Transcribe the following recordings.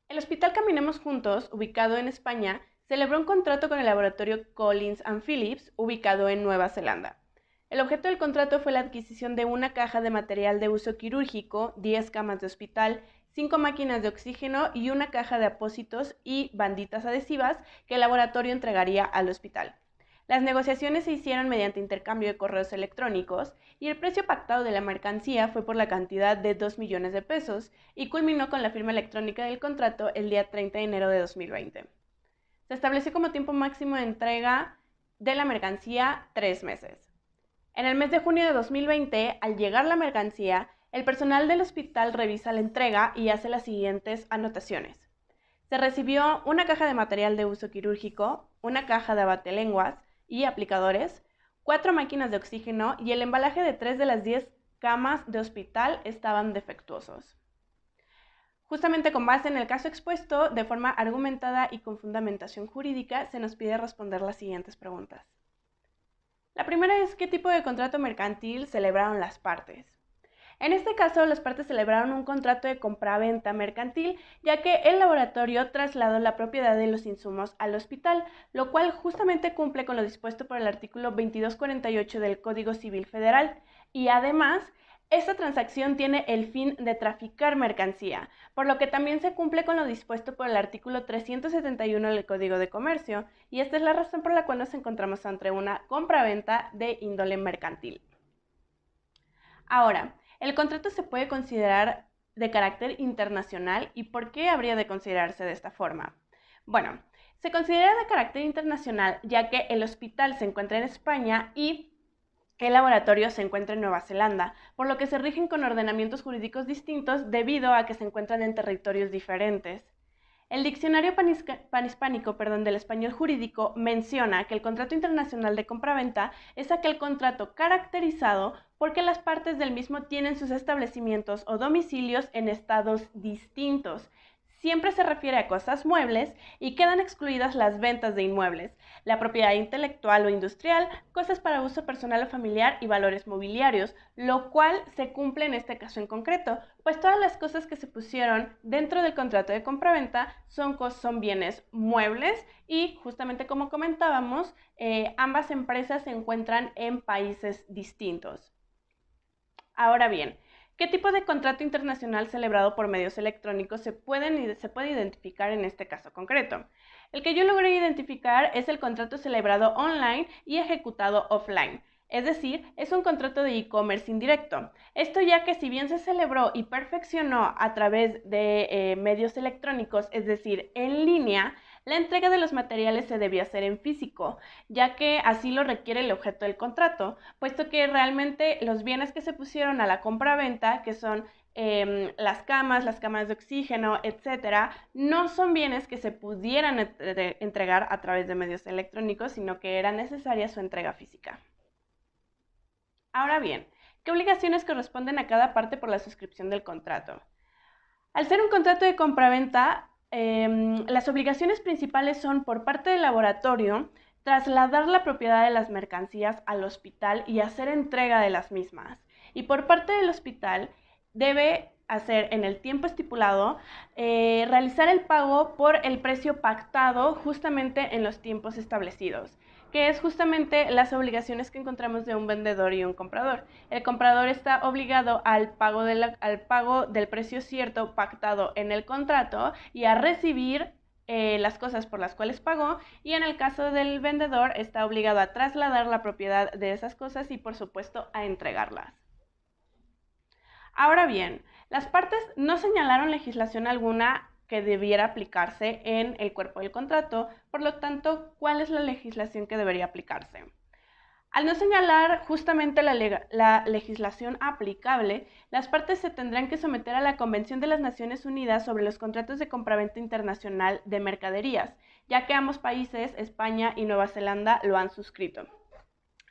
El Hospital Caminemos Juntos, ubicado en España, celebró un contrato con el laboratorio Collins and Phillips, ubicado en Nueva Zelanda. El objeto del contrato fue la adquisición de una caja de material de uso quirúrgico, 10 camas de hospital, 5 máquinas de oxígeno y una caja de apósitos y banditas adhesivas que el laboratorio entregaría al hospital. Las negociaciones se hicieron mediante intercambio de correos electrónicos y el precio pactado de la mercancía fue por la cantidad de 2 millones de pesos y culminó con la firma electrónica del contrato el día 30 de enero de 2020. Se estableció como tiempo máximo de entrega de la mercancía 3 meses. En el mes de junio de 2020, al llegar la mercancía, el personal del hospital revisa la entrega y hace las siguientes anotaciones. Se recibió una caja de material de uso quirúrgico, una caja de abatelenguas y aplicadores, 4 máquinas de oxígeno y el embalaje de 3 de las 10 camas de hospital estaban defectuosos. Justamente con base en el caso expuesto, de forma argumentada y con fundamentación jurídica, se nos pide responder las siguientes preguntas. La primera es: ¿qué tipo de contrato mercantil celebraron las partes? En este caso, las partes celebraron un contrato de compraventa mercantil, ya que el laboratorio trasladó la propiedad de los insumos al hospital, lo cual justamente cumple con lo dispuesto por el artículo 2248 del Código Civil Federal. Y además, esta transacción tiene el fin de traficar mercancía, por lo que también se cumple con lo dispuesto por el artículo 371 del Código de Comercio, y esta es la razón por la cual nos encontramos ante una compraventa de índole mercantil. Ahora, el contrato se puede considerar de carácter internacional. ¿Y por qué habría de considerarse de esta forma? Bueno, se considera de carácter internacional ya que el hospital se encuentra en España y el laboratorio se encuentra en Nueva Zelanda, por lo que se rigen con ordenamientos jurídicos distintos debido a que se encuentran en territorios diferentes. El diccionario panhispánico del español jurídico menciona que el contrato internacional de compraventa es aquel contrato caracterizado porque las partes del mismo tienen sus establecimientos o domicilios en estados distintos. Siempre se refiere a cosas muebles y quedan excluidas las ventas de inmuebles, la propiedad intelectual o industrial, cosas para uso personal o familiar y valores mobiliarios, lo cual se cumple en este caso en concreto, pues todas las cosas que se pusieron dentro del contrato de compraventa son bienes muebles y justamente como comentábamos, ambas empresas se encuentran en países distintos. Ahora bien, ¿qué tipo de contrato internacional celebrado por medios electrónicos se puede identificar en este caso concreto? El que yo logré identificar es el contrato celebrado online y ejecutado offline. Es decir, es un contrato de e-commerce indirecto. Esto ya que si bien se celebró y perfeccionó a través de medios electrónicos, es decir, en línea, la entrega de los materiales se debía hacer en físico, ya que así lo requiere el objeto del contrato, puesto que realmente los bienes que se pusieron a la compra-venta, que son las camas de oxígeno, etcétera, no son bienes que se pudieran entregar a través de medios electrónicos, sino que era necesaria su entrega física. Ahora bien, ¿qué obligaciones corresponden a cada parte por la suscripción del contrato? Al ser un contrato de compraventa, las obligaciones principales son por parte del laboratorio trasladar la propiedad de las mercancías al hospital y hacer entrega de las mismas. Y por parte del hospital debe hacer en el tiempo estipulado, realizar el pago por el precio pactado justamente en los tiempos establecidos, que es justamente las obligaciones que encontramos de un vendedor y un comprador. El comprador está obligado al pago del precio cierto pactado en el contrato y a recibir las cosas por las cuales pagó, y en el caso del vendedor está obligado a trasladar la propiedad de esas cosas y por supuesto a entregarlas. Ahora bien, las partes no señalaron legislación alguna que debiera aplicarse en el cuerpo del contrato, por lo tanto, ¿cuál es la legislación que debería aplicarse? Al no señalar justamente la legislación aplicable, las partes se tendrán que someter a la Convención de las Naciones Unidas sobre los contratos de compraventa internacional de mercaderías, ya que ambos países, España y Nueva Zelanda, lo han suscrito.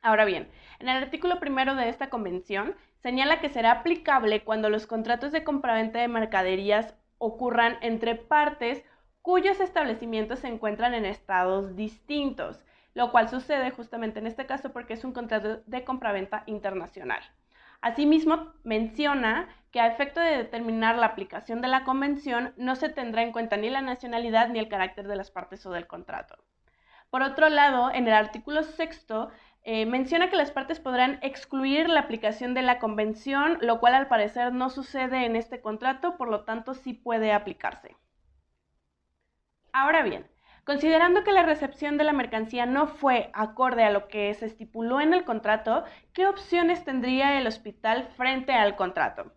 Ahora bien, en el artículo primero de esta convención señala que será aplicable cuando los contratos de compraventa de mercaderías ocurran entre partes cuyos establecimientos se encuentran en estados distintos, lo cual sucede justamente en este caso porque es un contrato de compraventa internacional. Asimismo, menciona que a efecto de determinar la aplicación de la convención no se tendrá en cuenta ni la nacionalidad ni el carácter de las partes o del contrato. Por otro lado, en el artículo 6 menciona que las partes podrán excluir la aplicación de la convención, lo cual al parecer no sucede en este contrato, por lo tanto sí puede aplicarse. Ahora bien, considerando que la recepción de la mercancía no fue acorde a lo que se estipuló en el contrato, ¿qué opciones tendría el hospital frente al contrato?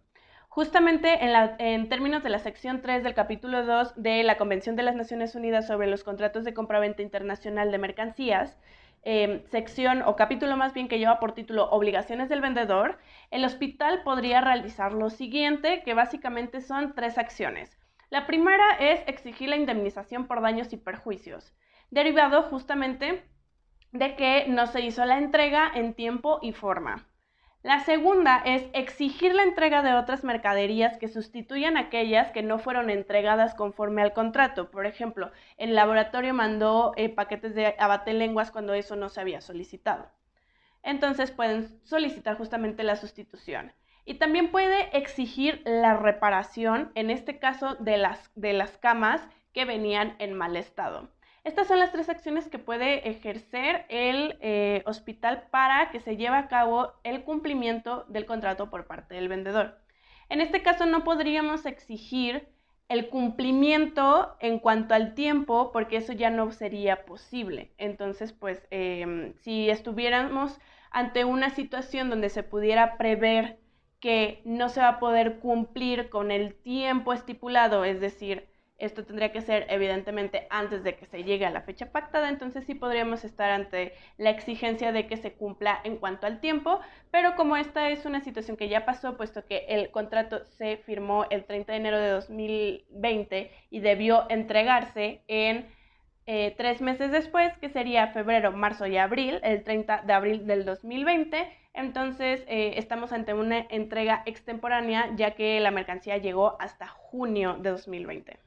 Justamente en términos de la sección 3 del capítulo 2 de la Convención de las Naciones Unidas sobre los contratos de compraventa internacional de mercancías, sección o capítulo más bien que lleva por título Obligaciones del vendedor, el hospital podría realizar lo siguiente, que básicamente son 3 acciones. La primera es exigir la indemnización por daños y perjuicios, derivado justamente de que no se hizo la entrega en tiempo y forma. La segunda es exigir la entrega de otras mercaderías que sustituyan aquellas que no fueron entregadas conforme al contrato. Por ejemplo, el laboratorio mandó paquetes de abatelenguas cuando eso no se había solicitado. Entonces pueden solicitar justamente la sustitución. Y también puede exigir la reparación, en este caso de las camas que venían en mal estado. Estas son las 3 acciones que puede ejercer el hospital para que se lleve a cabo el cumplimiento del contrato por parte del vendedor. En este caso no podríamos exigir el cumplimiento en cuanto al tiempo, porque eso ya no sería posible. Entonces, pues, si estuviéramos ante una situación donde se pudiera prever que no se va a poder cumplir con el tiempo estipulado, es decir, esto tendría que ser evidentemente antes de que se llegue a la fecha pactada, entonces sí podríamos estar ante la exigencia de que se cumpla en cuanto al tiempo, pero como esta es una situación que ya pasó, puesto que el contrato se firmó el 30 de enero de 2020 y debió entregarse en 3 meses después, que sería febrero, marzo y abril, el 30 de abril del 2020, entonces estamos ante una entrega extemporánea, ya que la mercancía llegó hasta junio de 2020.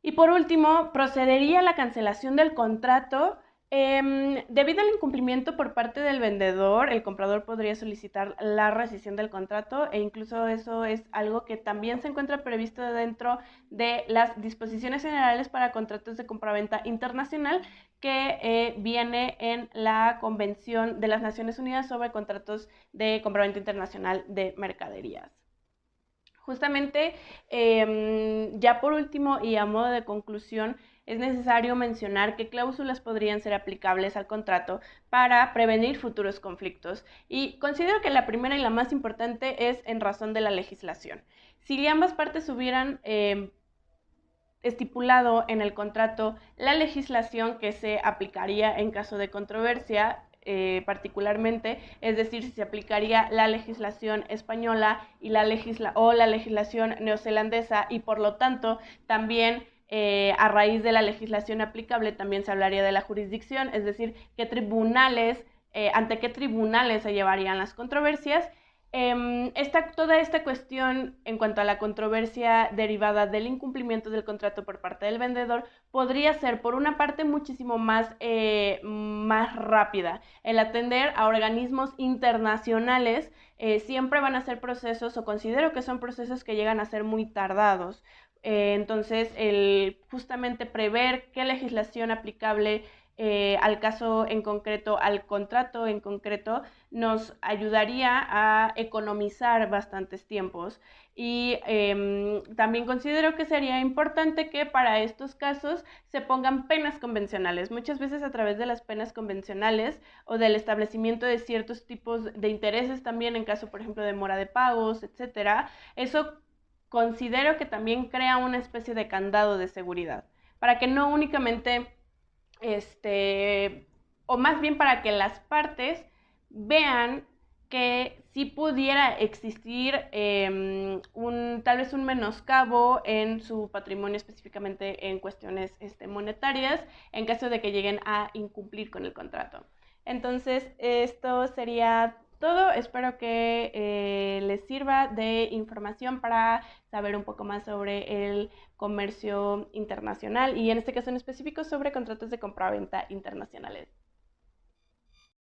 Y por último, procedería a la cancelación del contrato. Debido al incumplimiento por parte del vendedor, el comprador podría solicitar la rescisión del contrato e incluso eso es algo que también se encuentra previsto dentro de las disposiciones generales para contratos de compraventa internacional que viene en la Convención de las Naciones Unidas sobre contratos de compraventa internacional de mercaderías. Justamente, ya por último y a modo de conclusión, es necesario mencionar qué cláusulas podrían ser aplicables al contrato para prevenir futuros conflictos. Y considero que la primera y la más importante es en razón de la legislación. Si ambas partes hubieran estipulado en el contrato la legislación que se aplicaría en caso de controversia, particularmente, es decir, si se aplicaría la legislación española y la legislación neozelandesa y por lo tanto también a raíz de la legislación aplicable también se hablaría de la jurisdicción, es decir, ante qué tribunales se llevarían las controversias. Toda esta cuestión en cuanto a la controversia derivada del incumplimiento del contrato por parte del vendedor podría ser, por una parte, muchísimo más rápida. El atender a organismos internacionales siempre van a ser procesos, o considero que son procesos que llegan a ser muy tardados. Entonces, justamente prever qué legislación aplicable al caso en concreto, al contrato en concreto, nos ayudaría a economizar bastantes tiempos. Y también considero que sería importante que para estos casos se pongan penas convencionales. Muchas veces a través de las penas convencionales o del establecimiento de ciertos tipos de intereses también en caso, por ejemplo, de mora de pagos, etcétera, eso considero que también crea una especie de candado de seguridad para que no únicamente o más bien para que las partes vean que sí pudiera existir tal vez un menoscabo en su patrimonio, específicamente en cuestiones monetarias, en caso de que lleguen a incumplir con el contrato. Entonces, esto sería todo. Espero que les sirva de información para saber un poco más sobre el comercio internacional y en este caso en específico sobre contratos de compraventa internacionales.